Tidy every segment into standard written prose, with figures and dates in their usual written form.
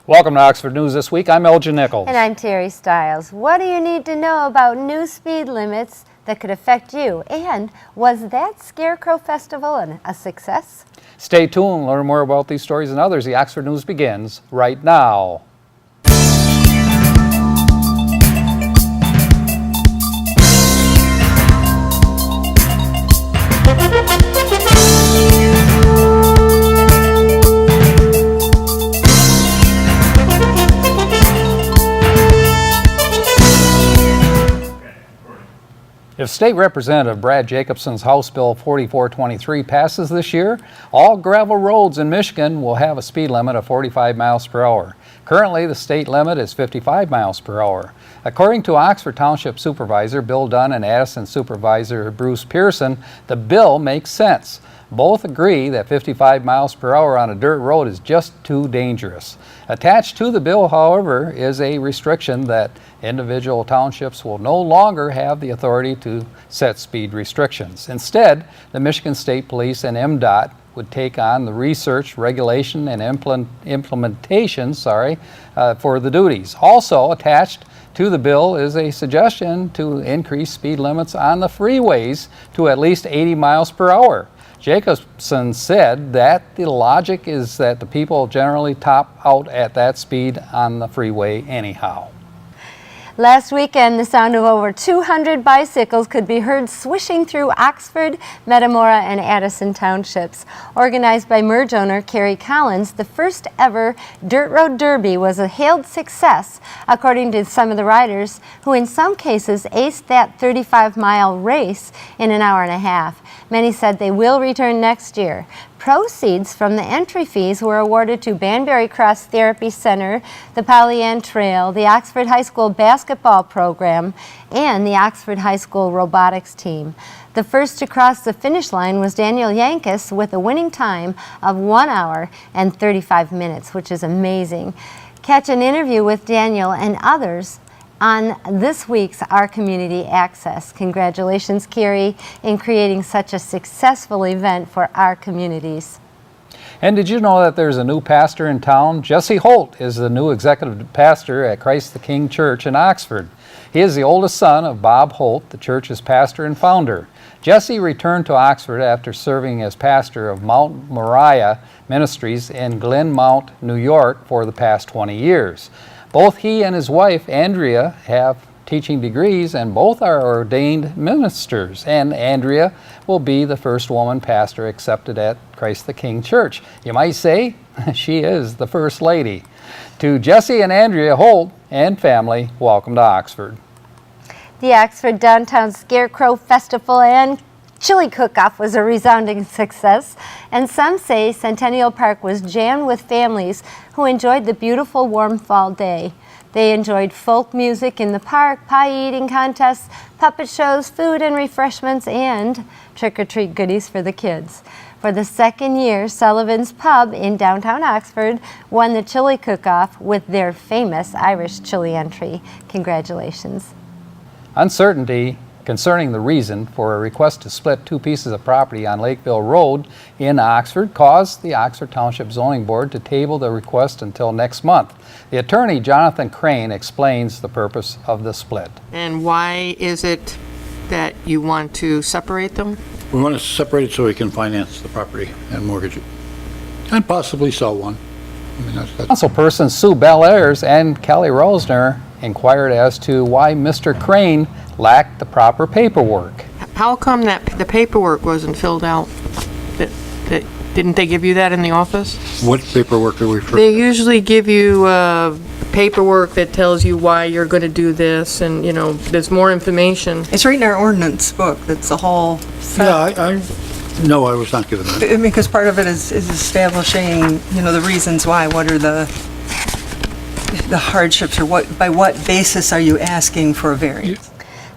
Welcome to Oxford News This Week. I'm Elgin Nichols. And I'm Terry Stiles. What do you need to know about new speed limits that could affect you? And was that Scarecrow Festival a success? Stay tuned and learn more about these stories and others. The Oxford News begins right now. If State Representative Brad Jacobson's House Bill 4423 passes this year, all gravel roads in Michigan will have a speed limit of 45 miles per hour. Currently, the state limit is 55 miles per hour. According to Oxford Township Supervisor Bill Dunn and Addison Supervisor Bruce Pearson, the bill makes sense. Both agree that 55 miles per hour on a dirt road is just too dangerous. Attached to the bill, however, is a restriction that individual townships will no longer have the authority to set speed restrictions. Instead, the Michigan State Police and MDOT would take on the research, regulation, and implementation for the duties. Also attached to the bill is a suggestion to increase speed limits on the freeways to at least 80 miles per hour. Jacobson said that the logic is that the people generally top out at that speed on the freeway anyhow. Last weekend, the sound of over 200 bicycles could be heard swishing through Oxford, Metamora, and Addison townships. Organized by Merge owner Kerry Collins, the first ever Dirt Road Derby was a hailed success, according to some of the riders, who in some cases aced that 35-mile race in an hour and a half. Many said they will return next year. Proceeds from the entry fees were awarded to Banbury Cross Therapy Center, the Pollyant Trail, the Oxford High School basketball program, and the Oxford High School robotics team. The first to cross the finish line was Daniel Yankus with a winning time of 1 hour and 35 minutes, which is amazing. Catch an interview with Daniel and others on this week's Our Community Access. Congratulations, Kerry, in creating such a successful event for our communities. And did you know that there's a new pastor in town? Jesse Holt is the new executive pastor at Christ the King Church in Oxford. He is the oldest son of Bob Holt, the church's pastor and founder. Jesse returned to Oxford after serving as pastor of Mount Moriah Ministries in Glenmount, New York for the past 20 years. Both he and his wife, Andrea, have teaching degrees and both are ordained ministers. And Andrea will be the first woman pastor accepted at Christ the King Church. You might say she is the First Lady. To Jesse and Andrea Holt and family, welcome to Oxford. The Oxford Downtown Scarecrow Festival and Chili Cook-Off was a resounding success, and some say Centennial Park was jammed with families who enjoyed the beautiful warm fall day. They enjoyed folk music in the park, pie eating contests, puppet shows, food and refreshments, and trick-or-treat goodies for the kids. For the second year, Sullivan's Pub in downtown Oxford won the Chili Cook-Off with their famous Irish chili entry. Congratulations. Uncertainty concerning the reason for a request to split two pieces of property on Lakeville Road in Oxford caused the Oxford Township Zoning Board to table the request until next month. The attorney, Jonathan Crane, explains the purpose of the split. And why is it that you want to separate them? We want to separate it so we can finance the property and mortgage it, and possibly sell one. I mean, that's Councilperson Sue Bellairs and Kelly Rosner inquired as to why Mr. Crane lacked the proper paperwork. How come that the paperwork wasn't filled out? Didn't they give you that in the office? What paperwork are we for? They usually give you paperwork that tells you why you're going to do this, and you know, there's more information. It's right in our ordinance book. That's the whole set. Yeah, no, I was not given that. I mean, because part of it is establishing, you know, the reasons why. What are the hardships, or by what basis are you asking for a variance?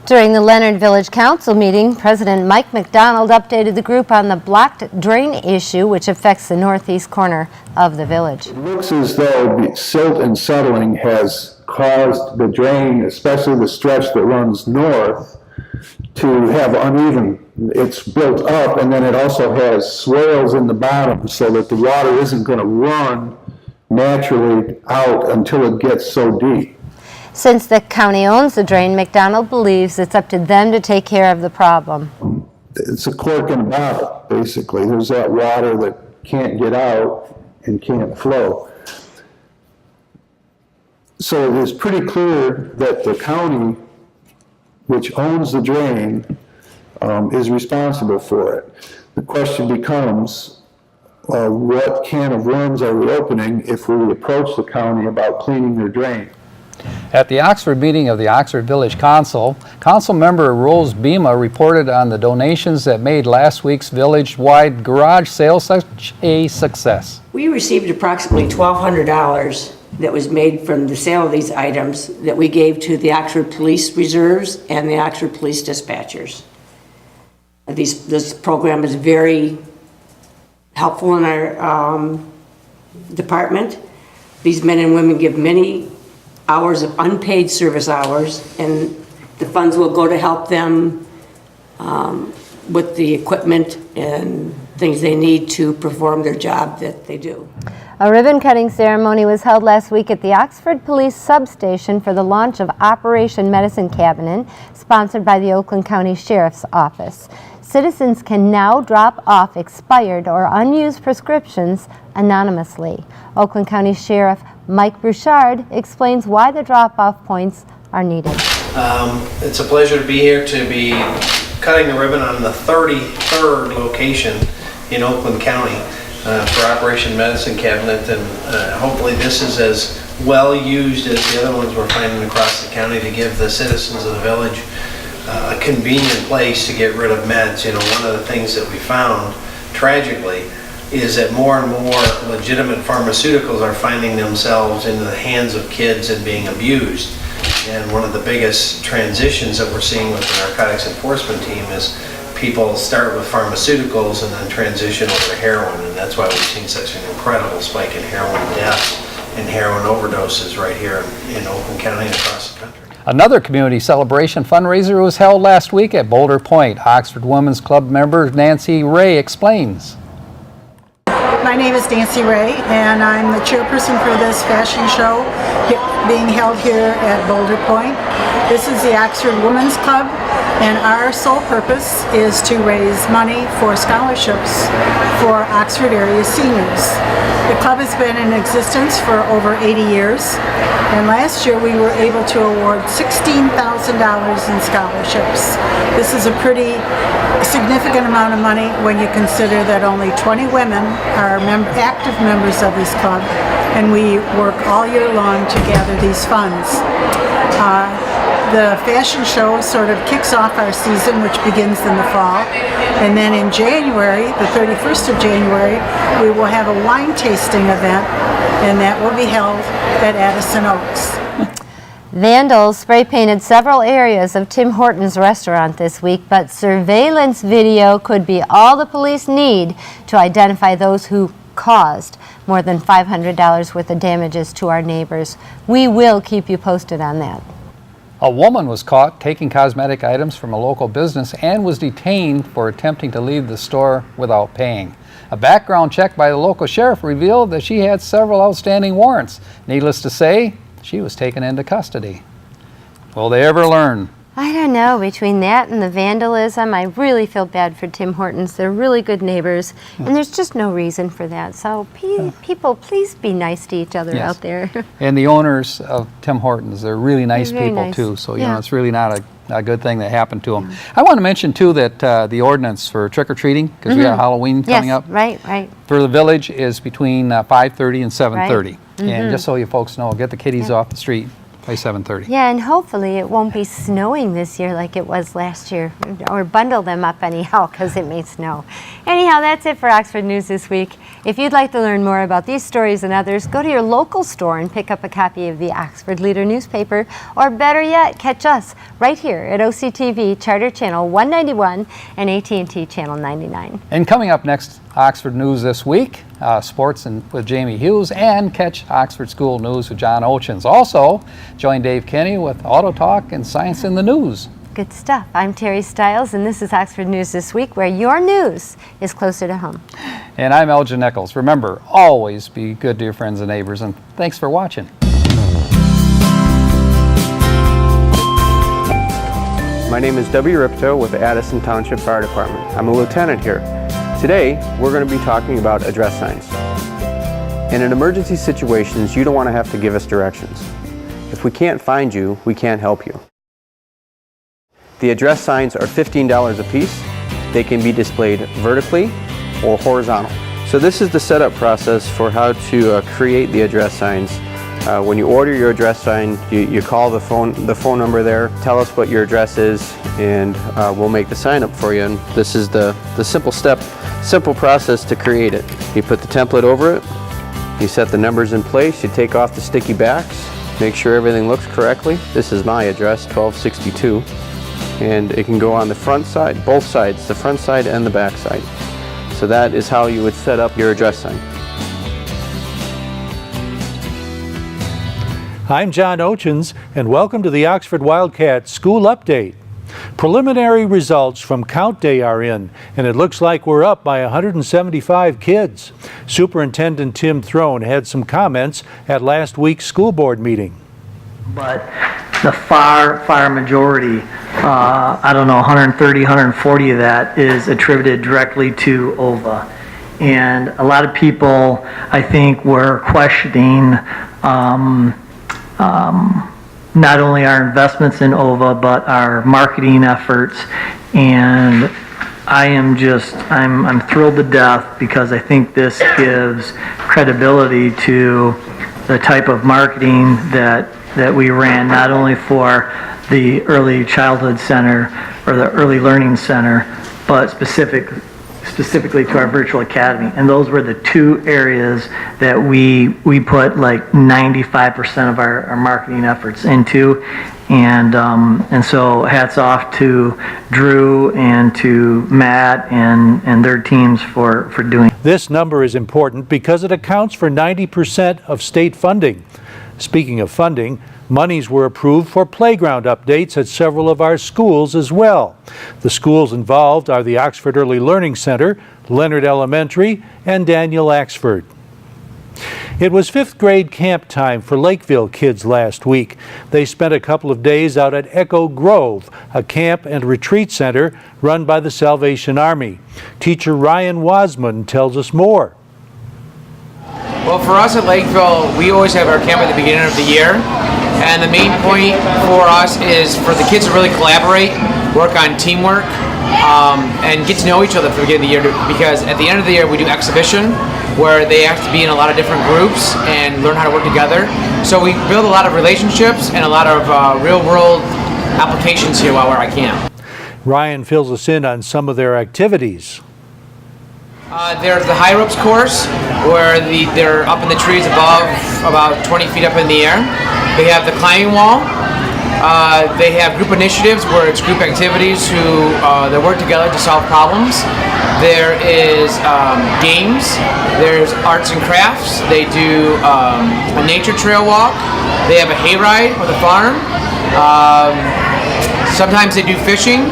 During the Leonard Village Council meeting, President Mike McDonald updated the group on the blocked drain issue, which affects the northeast corner of the village. It looks as though silt and settling has caused the drain, especially the stretch that runs north, to have uneven. It's built up, and then it also has swales in the bottom so that the water isn't going to run naturally out until it gets so deep. Since the county owns the drain, McDonald believes it's up to them to take care of the problem. It's a cork in a bottle, basically. There's that water that can't get out and can't flow. So it is pretty clear that the county, which owns the drain, is responsible for it. The question becomes, what can of worms are we opening if we approach the county about cleaning their drain? At the Oxford meeting of the Oxford Village Council, Council member Rose Bema reported on the donations that made last week's village-wide garage sale such a success. We received approximately $1,200 that was made from the sale of these items that we gave to the Oxford Police Reserves and the Oxford Police Dispatchers. This program is very helpful in our department. These men and women give many hours of unpaid service hours, and the funds will go to help them with the equipment and things they need to perform their job that they do. A ribbon-cutting ceremony was held last week at the Oxford Police Substation for the launch of Operation Medicine Cabinet, sponsored by the Oakland County Sheriff's Office. Citizens can now drop off expired or unused prescriptions anonymously. Oakland County Sheriff Mike Bouchard explains why the drop-off points are needed. It's a pleasure to be here to be cutting the ribbon on the 33rd location in Oakland County for Operation Medicine Cabinet, and hopefully this is as well used as the other ones we're finding across the county to give the citizens of the village a convenient place to get rid of meds. You know, one of the things that we found tragically is that more and more legitimate pharmaceuticals are finding themselves in the hands of kids and being abused. And one of the biggest transitions that we're seeing with the narcotics enforcement team is people start with pharmaceuticals and then transition over to heroin, and that's why we've seen such an incredible spike in heroin deaths and heroin overdoses right here in Oakland County and across the country. Another community celebration fundraiser was held last week at Boulder Point. Oxford Women's Club member Nancy Ray explains. My name is Nancy Ray, and I'm the chairperson for this fashion show being held here at Boulder Point. This is the Oxford Women's Club, and our sole purpose is to raise money for scholarships for Oxford area seniors. The club has been in existence for over 80 years, and last year we were able to award $16,000 in scholarships. This is a pretty significant amount of money when you consider that only 20 women are active members of this club, and we work all year long to gather these funds. The fashion show sort of kicks off our season, which begins in the fall, and then in January, the 31st of January, we will have a wine tasting event, and that will be held at Addison Oaks. Vandals spray painted several areas of Tim Hortons restaurant this week, but surveillance video could be all the police need to identify those who caused more than $500 worth of damages to our neighbors. We will keep you posted on that. A woman was caught taking cosmetic items from a local business and was detained for attempting to leave the store without paying. A background check by the local sheriff revealed that she had several outstanding warrants. Needless to say, she was taken into custody. Will they ever learn? I don't know, between that and the vandalism, I really feel bad for Tim Hortons. They're really good neighbors, and there's just no reason for that. So people, please be nice to each other out there. And the owners of Tim Hortons, they're really nice They're very people nice. too. So, you know, it's really not a good thing that happened to them. I want to mention too that the ordinance for trick-or-treating, because we got Halloween coming up, Right. for the village is between 5:30 and 7:30. And just so you folks know, get the kiddies off the street by 7:30. Yeah, and hopefully it won't be snowing this year like it was last year. Or bundle them up anyhow, because it may snow. Anyhow, that's it for Oxford News this week. If you'd like to learn more about these stories and others, go to your local store and pick up a copy of the Oxford Leader newspaper. Or better yet, catch us right here at OCTV, Charter Channel 191 and AT&T Channel 99. And coming up next, Oxford News this week, sports with Jamie Hughes, and catch Oxford School News with John Ochins. Also, join Dave Kenny with Auto Talk and Science in the News. Good stuff. I'm Terry Stiles, and this is Oxford News This Week, where your news is closer to home. And I'm Elgin Nichols. Remember, always be good to your friends and neighbors, and thanks for watching. My name is W. Ripto with the Addison Township Fire Department. I'm a lieutenant here. Today, we're going to be talking about address signs. And in emergency situations, you don't want to have to give us directions. If we can't find you, we can't help you. The address signs are $15 a piece. They can be displayed vertically or horizontal. So this is the setup process for how to create the address signs. When you order your address sign, you call the phone number there, tell us what your address is, and we'll make the sign up for you. And this is the simple process to create it. You put the template over it, you set the numbers in place, you take off the sticky backs, make sure everything looks correctly. This is my address, 1262. And it can go on the front side, both sides, the front side and the back side. So that is how you would set up your address sign. I'm John Ochins, and welcome to the Oxford Wildcats School Update. Preliminary results from Count Day are in, and it looks like we're up by 175 kids. Superintendent Tim Throne had some comments at last week's school board meeting. But the far majority, I don't know, 130, 140 of that is attributed directly to OVA. And a lot of people, I think, were questioning not only our investments in OVA, but our marketing efforts. And I'm thrilled to death because I think this gives credibility to the type of marketing that we ran, not only for the Early Childhood Center or the Early Learning Center, but specifically to our virtual academy. And those were the two areas that we put like 95% of our marketing efforts into. And so hats off to Drew and to Matt and their teams for doing. This number is important because it accounts for 90% of state funding. Speaking of funding, monies were approved for playground updates at several of our schools as well. The schools involved are the Oxford Early Learning Center, Leonard Elementary, and Daniel Axford. It was 5th grade camp time for Lakeville kids last week. They spent a couple of days out at Echo Grove, a camp and retreat center run by the Salvation Army. Teacher Ryan Wasman tells us more. Well, for us at Lakeville, we always have our camp at the beginning of the year. And the main point for us is for the kids to really collaborate, work on teamwork, and get to know each other for the beginning of the year. Because at the end of the year, we do exhibition, where they have to be in a lot of different groups and learn how to work together. So we build a lot of relationships and a lot of real-world applications here while we're at camp. Ryan fills us in on some of their activities. There's the high ropes course, where they're up in the trees above, about 20 feet up in the air. They have the climbing wall. They have group initiatives, where it's group activities that work together to solve problems. There is games. There's arts and crafts. They do a nature trail walk. They have a hayride with a farm. Sometimes they do fishing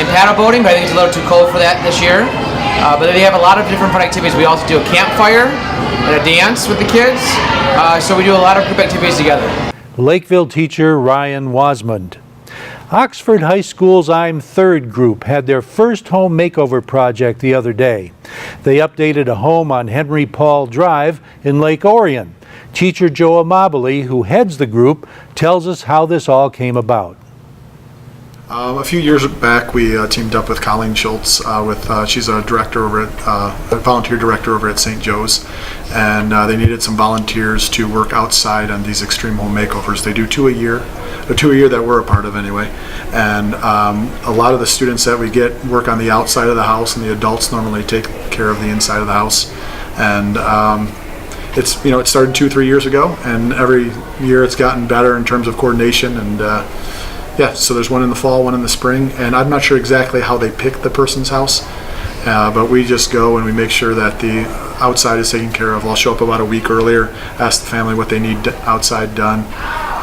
and paddle boating, but I think it's a little too cold for that this year. But they have a lot of different fun activities. We also do a campfire and a dance with the kids. So we do a lot of group activities together. Lakeville teacher Ryan Wasmund. Oxford High School's I'm Third group had their first home makeover project the other day. They updated a home on Henry Paul Drive in Lake Orion. Teacher Joe Amabile, who heads the group, tells us how this all came about. A few years back, we teamed up with Colleen Schultz. She's a director over at a volunteer director over at St. Joe's, and they needed some volunteers to work outside on these extreme home makeovers. They do two a year that we're a part of anyway. And a lot of the students that we get work on the outside of the house, and the adults normally take care of the inside of the house. And it started 2-3 years ago, and every year it's gotten better in terms of coordination and. Yeah, so there's one in the fall, one in the spring, and I'm not sure exactly how they pick the person's house, but we just go and we make sure that the outside is taken care of. I'll show up about a week earlier, ask the family what they need outside done,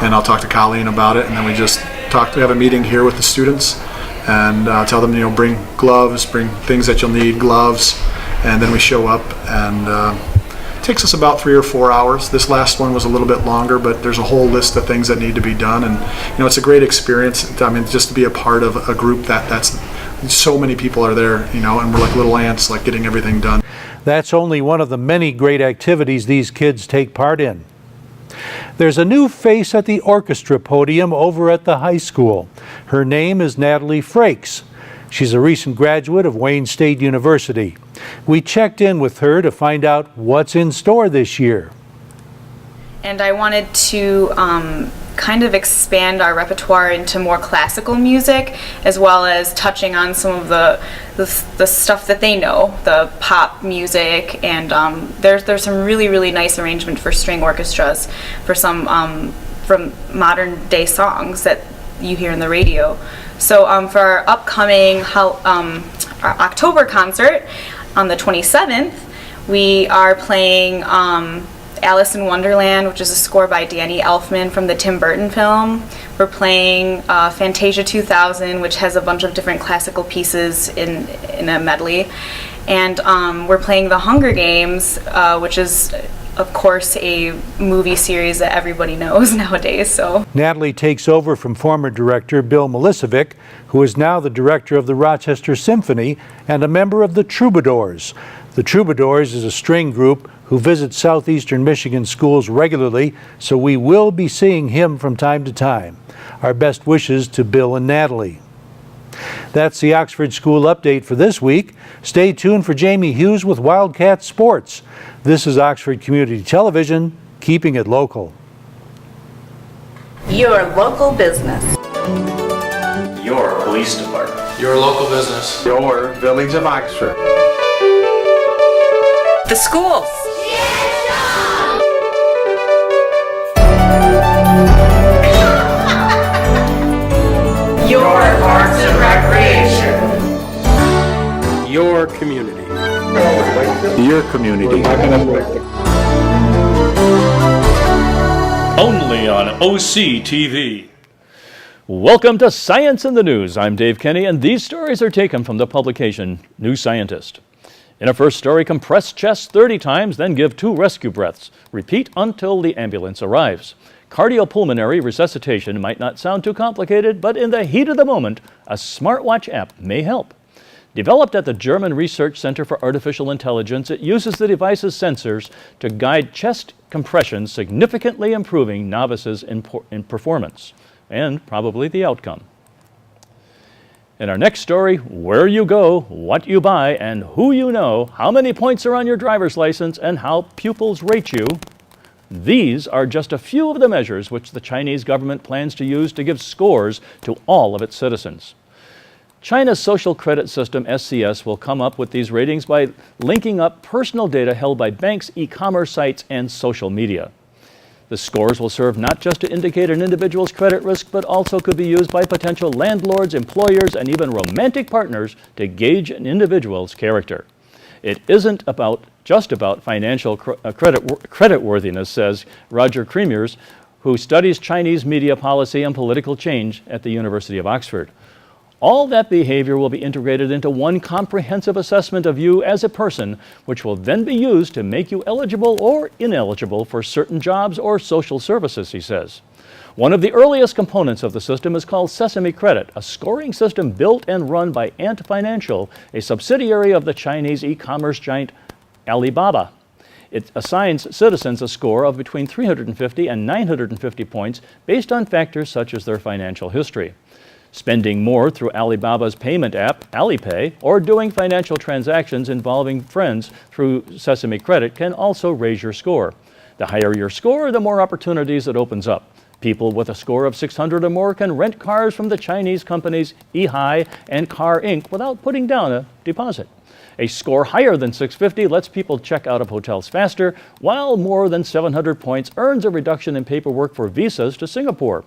and I'll talk to Colleen about it, and then we just we have a meeting here with the students and tell them, bring gloves, bring things that you'll need, gloves, and then we show up, and it takes us about 3 or 4 hours. This last one was a little bit longer, but there's a whole list of things that need to be done, and it's a great experience. I mean, just to be a part of a group that's so many people are there, and we're like little ants, like getting everything done. That's only one of the many great activities these kids take part in. There's a new face at the orchestra podium over at the high school. Her name is Natalie Frakes. She's a recent graduate of Wayne State University. We checked in with her to find out what's in store this year. And I wanted to kind of expand our repertoire into more classical music, as well as touching on some of the stuff that they know, the pop music, and there's some really nice arrangement for string orchestras for some from modern day songs that you hear in the radio. So for our upcoming our October concert on the 27th, we are playing Alice in Wonderland, which is a score by Danny Elfman from the Tim Burton film. We're playing Fantasia 2000, which has a bunch of different classical pieces in a medley. And we're playing The Hunger Games, which is, of course, a movie series that everybody knows nowadays. So Natalie takes over from former director Bill Milicevic, who is now the director of the Rochester Symphony and a member of the Troubadours. The Troubadours is a string group who visits southeastern Michigan schools regularly, so we will be seeing him from time to time. Our best wishes to Bill and Natalie. That's the Oxford School Update for this week. Stay tuned for Jamie Hughes with Wildcat Sports. This is Oxford Community Television, keeping it local. Your local business. Your police department. Your local business. Your Village of Oxford. The schools. Your parks and recreation. Your community. Your community. Only on OC TV. Welcome to Science in the News. I'm Dave Kenny, and these stories are taken from the publication New Scientist. In a first story, compress chest 30 times, then give 2 rescue breaths. Repeat until the ambulance arrives. Cardiopulmonary resuscitation might not sound too complicated, but in the heat of the moment, a smartwatch app may help. Developed at the German Research Center for Artificial Intelligence, it uses the device's sensors to guide chest compression, significantly improving novices in performance and probably the outcome. In our next story, where you go, what you buy, and who you know, how many points are on your driver's license, and how pupils rate you. These are just a few of the measures which the Chinese government plans to use to give scores to all of its citizens. China's social credit system, SCS, will come up with these ratings by linking up personal data held by banks, e-commerce sites, and social media. The scores will serve not just to indicate an individual's credit risk, but also could be used by potential landlords, employers, and even romantic partners to gauge an individual's character. It isn't just about financial creditworthiness, says Roger Cremiers, who studies Chinese media policy and political change at the University of Oxford. All that behavior will be integrated into one comprehensive assessment of you as a person, which will then be used to make you eligible or ineligible for certain jobs or social services, he says. One of the earliest components of the system is called Sesame Credit, a scoring system built and run by Ant Financial, a subsidiary of the Chinese e-commerce giant Alibaba. It assigns citizens a score of between 350 and 950 points based on factors such as their financial history. Spending more through Alibaba's payment app, Alipay, or doing financial transactions involving friends through Sesame Credit can also raise your score. The higher your score, the more opportunities it opens up. People with a score of 600 or more can rent cars from the Chinese companies Ehai and Car Inc. without putting down a deposit. A score higher than 650 lets people check out of hotels faster, while more than 700 points earns a reduction in paperwork for visas to Singapore.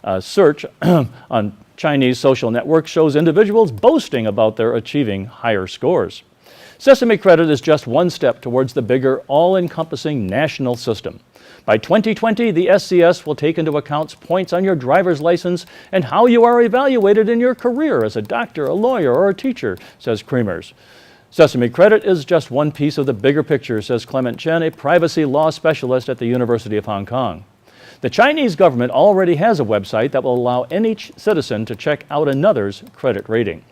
A search on Chinese social networks shows individuals boasting about their achieving higher scores. Sesame Credit is just one step towards the bigger, all-encompassing national system. By 2020, the SCS will take into account points on your driver's license and how you are evaluated in your career as a doctor, a lawyer, or a teacher, says Creamers. Sesame Credit is just one piece of the bigger picture, says Clement Chen, a privacy law specialist at the University of Hong Kong. The Chinese government already has a website that will allow any citizen to check out another's credit rating.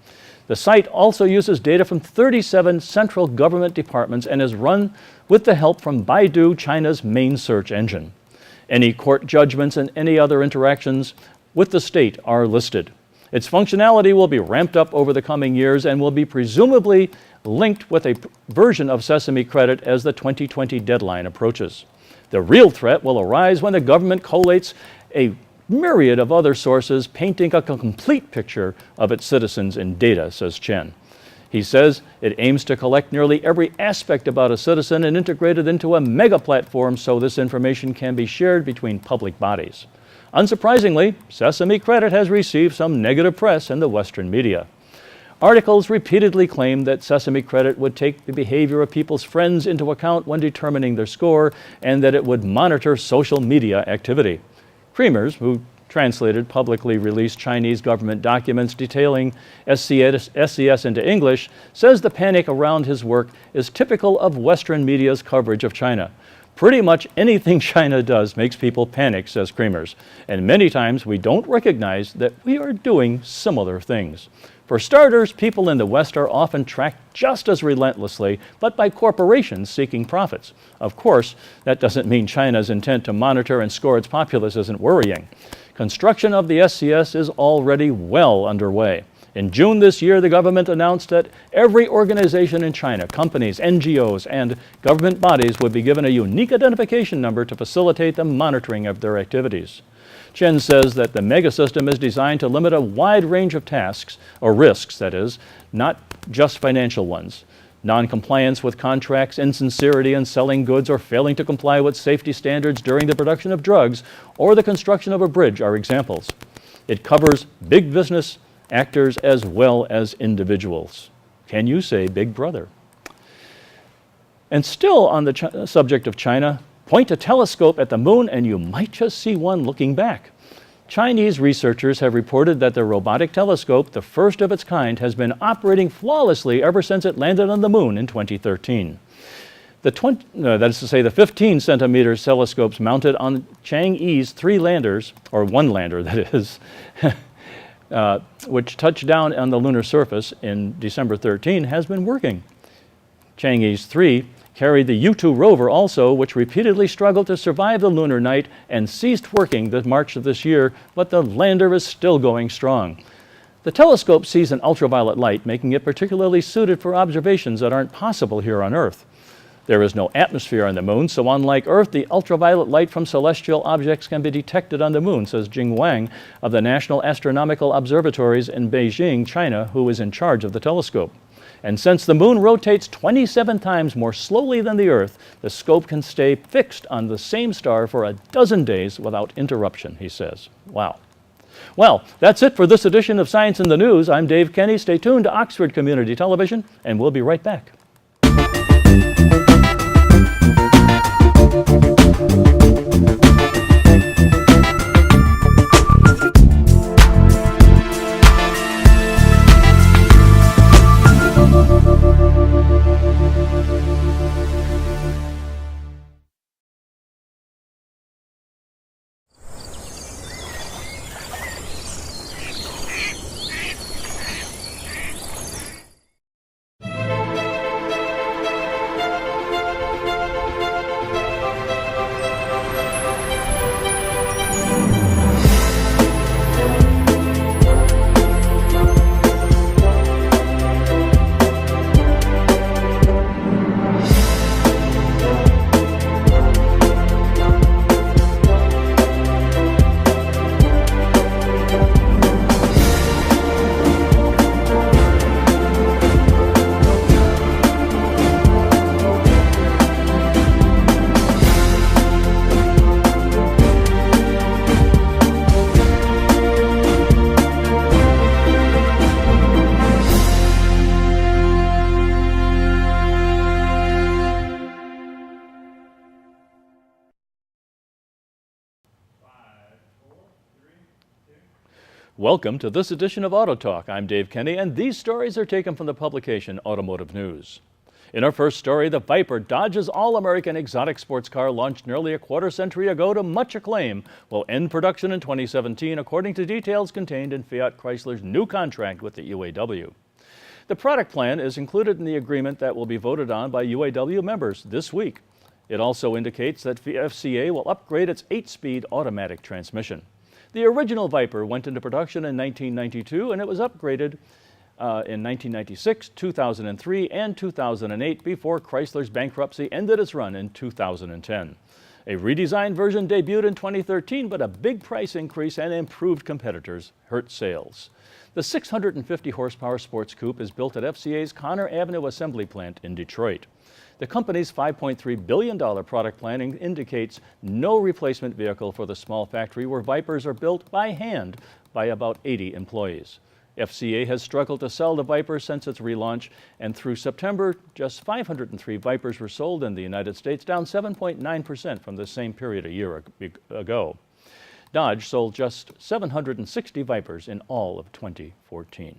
The site also uses data from 37 central government departments and is run with the help from Baidu, China's main search engine. Any court judgments and any other interactions with the state are listed. Its functionality will be ramped up over the coming years and will be presumably linked with a version of Sesame Credit as the 2020 deadline approaches. The real threat will arise when the government collates a myriad of other sources, painting a complete picture of its citizens in data, says Chen. He says it aims to collect nearly every aspect about a citizen and integrate it into a mega platform so this information can be shared between public bodies. Unsurprisingly, Sesame Credit has received some negative press in the Western media. Articles repeatedly claim that Sesame Credit would take the behavior of people's friends into account when determining their score and that it would monitor social media activity. Creamers, who translated publicly released Chinese government documents detailing SCS into English, says the panic around his work is typical of Western media's coverage of China. Pretty much anything China does makes people panic, says Creamers, and many times we don't recognize that we are doing similar things. For starters, people in the West are often tracked just as relentlessly, but by corporations seeking profits. Of course, that doesn't mean China's intent to monitor and score its populace isn't worrying. Construction of the SCS is already well underway. In June this year, the government announced that every organization in China, companies, NGOs, and government bodies would be given a unique identification number to facilitate the monitoring of their activities. Chen says that the mega system is designed to limit a wide range of tasks, or risks, that is, not just financial ones. Non-compliance with contracts, insincerity in selling goods, or failing to comply with safety standards during the production of drugs or the construction of a bridge are examples. It covers big business actors as well as individuals. Can you say Big Brother? And still on the subject of China, point a telescope at the moon and you might just see one looking back. Chinese researchers have reported that the robotic telescope, the first of its kind, has been operating flawlessly ever since it landed on the moon in 2013. The 15-centimeter telescopes mounted on Chang'e's 3 landers, or 1 lander that is, which touched down on the lunar surface in December 13, has been working. Chang'e's 3 carried the U-2 rover also, which repeatedly struggled to survive the lunar night and ceased working the March of this year, but the lander is still going strong. The telescope sees an ultraviolet light, making it particularly suited for observations that aren't possible here on Earth. There is no atmosphere on the moon, so unlike Earth, the ultraviolet light from celestial objects can be detected on the moon, says Jing Wang of the National Astronomical Observatories in Beijing, China, who is in charge of the telescope. And since the moon rotates 27 times more slowly than the Earth, the scope can stay fixed on the same star for 12 days without interruption, he says. Wow. Well, that's it for this edition of Science in the News. I'm Dave Kenny. Stay tuned to Oxford Community Television, and we'll be right back. Welcome to this edition of Auto Talk. I'm Dave Kenny, and these stories are taken from the publication Automotive News. In our first story, the Viper, Dodge's all-American exotic sports car launched nearly a quarter century ago to much acclaim, will end production in 2017, according to details contained in Fiat Chrysler's new contract with the UAW. The product plan is included in the agreement that will be voted on by UAW members this week. It also indicates that FCA will upgrade its 8-speed automatic transmission. The original Viper went into production in 1992, and it was upgraded in 1996, 2003, and 2008 before Chrysler's bankruptcy ended its run in 2010. A redesigned version debuted in 2013, but a big price increase and improved competitors hurt sales. The 650 horsepower sports coupe is built at FCA's Conner Avenue assembly plant in Detroit. The company's $5.3 billion product planning indicates no replacement vehicle for the small factory where Vipers are built by hand by about 80 employees. FCA has struggled to sell the Viper since its relaunch, and through September, just 503 Vipers were sold in the United States, down 7.9% from the same period a year ago. Dodge sold just 760 Vipers in all of 2014.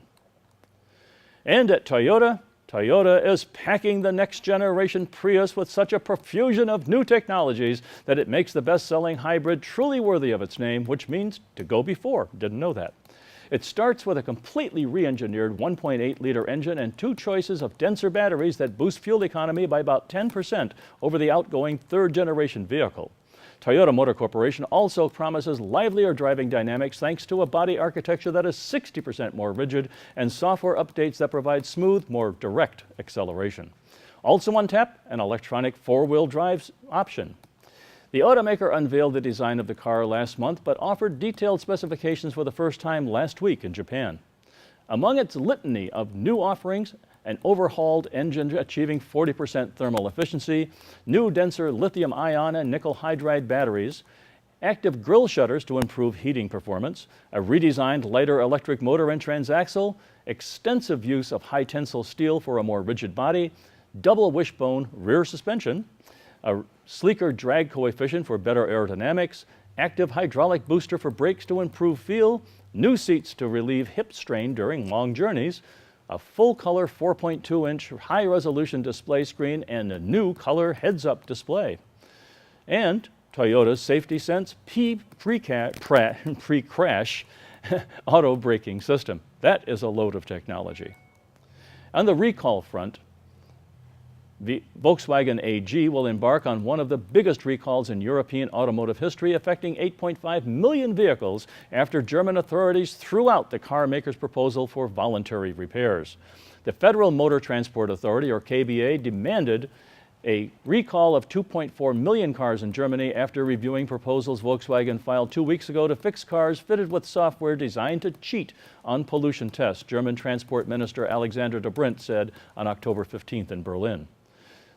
And at Toyota, Toyota is packing the next generation Prius with such a profusion of new technologies that it makes the best-selling hybrid truly worthy of its name, which means to go before. Didn't know that. It starts with a completely re-engineered 1.8-liter engine and two choices of denser batteries that boost fuel economy by about 10% over the outgoing third-generation vehicle. Toyota Motor Corporation also promises livelier driving dynamics thanks to a body architecture that is 60% more rigid and software updates that provide smooth, more direct acceleration. Also on tap, an electronic four-wheel drive option. The automaker unveiled the design of the car last month, but offered detailed specifications for the first time last week in Japan. Among its litany of new offerings, an overhauled engine achieving 40% thermal efficiency, new denser lithium-ion and nickel hydride batteries, active grille shutters to improve heating performance, a redesigned lighter electric motor and transaxle, extensive use of high-tensile steel for a more rigid body, double wishbone rear suspension, a sleeker drag coefficient for better aerodynamics, active hydraulic booster for brakes to improve feel, new seats to relieve hip strain during long journeys, a full-color 4.2-inch high-resolution display screen, and a new color heads-up display. And Toyota's Safety Sense pre-crash auto braking system. That is a load of technology. On the recall front, the Volkswagen AG will embark on one of the biggest recalls in European automotive history, affecting 8.5 million vehicles after German authorities threw out the car maker's proposal for voluntary repairs. The Federal Motor Transport Authority, or KBA, demanded a recall of 2.4 million cars in Germany after reviewing proposals Volkswagen filed 2 weeks ago to fix cars fitted with software designed to cheat on pollution tests, German Transport Minister Alexander Dobrindt said on October 15th in Berlin.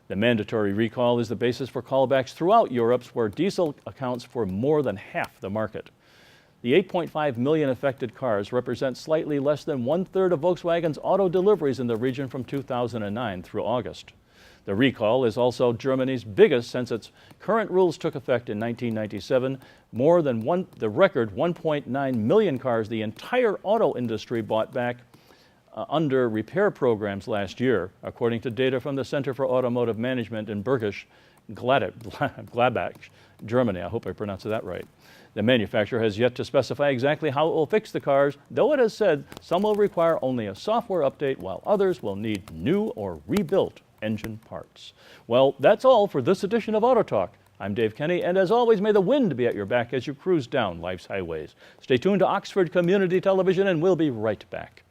The mandatory recall is the basis for callbacks throughout Europe, where diesel accounts for more than half the market. The 8.5 million affected cars represent slightly less than one-third of Volkswagen's auto deliveries in the region from 2009 through August. The recall is also Germany's biggest since its current rules took effect in 1997. More than the record 1.9 million cars the entire auto industry bought back under repair programs last year, according to data from the Center for Automotive Management in Bergisch Gladbach, Germany. I hope I pronounced that right. The manufacturer has yet to specify exactly how it will fix the cars, though it has said some will require only a software update while others will need new or rebuilt engine parts. Well, that's all for this edition of Auto Talk. I'm Dave Kenny, and as always, may the wind be at your back as you cruise down life's highways. Stay tuned to Oxford Community Television, and we'll be right back.